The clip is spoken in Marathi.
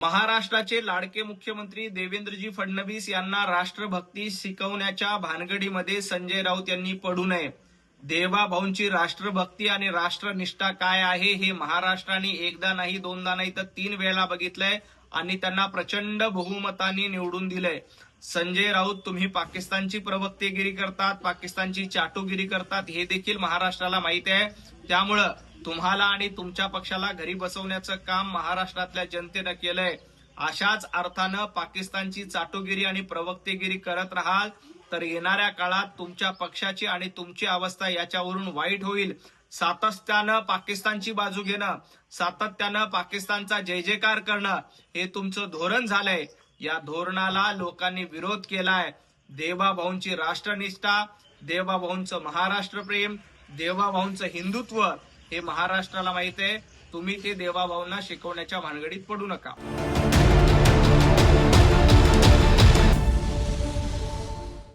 महाराष्ट्राचे लाडके मुख्यमंत्री देवेंद्रजी फडणवीस यांना राष्ट्रभक्ती शिकवण्याच्या भानगडीमध्ये संजय राऊत यांनी पडू नये। देवाभाऊंची राष्ट्रभक्ती आणि राष्ट्रनिष्ठा काय आहे हे महाराष्ट्राने एकदा नाही दोनदा नाही तर 3 वेळा बघितलंय आणि त्यांना प्रचंड बहुमताने निवडून दिलंय। संजय राऊत तुम्ही पाकिस्तानची प्रवक्तेगिरी करतात, पाकिस्तानची चाटुगिरी करतात हे देखील महाराष्ट्राला माहिती आहे। त्यामुळं तुम्हाला आणि तुमच्या पक्षाला घरी बसवण्याचं काम महाराष्ट्रातल्या जनतेनं केलंय। अशाच अर्थानं पाकिस्तानची चाटुगिरी आणि प्रवक्तेगिरी करत राहाल तर येणाऱ्या काळात तुमच्या पक्षाची आणि तुमची अवस्था याच्यावरून वाईट होईल। सातत्यानं पाकिस्तानची बाजू घेणं, सातत्यानं पाकिस्तानचा जय जयकार करणं हे तुमचं धोरण झालंय। या धोरणाला लोकांनी विरोध केलाय। देवाभाऊंची राष्ट्रनिष्ठा, देवाभाऊंचं महाराष्ट्र प्रेम, देवाभाऊंचं हिंदुत्व हे महाराष्ट्राला माहित आहे। तुम्ही ते देवाभाऊंना शिकवण्याच्या भानगडीत पडू नका।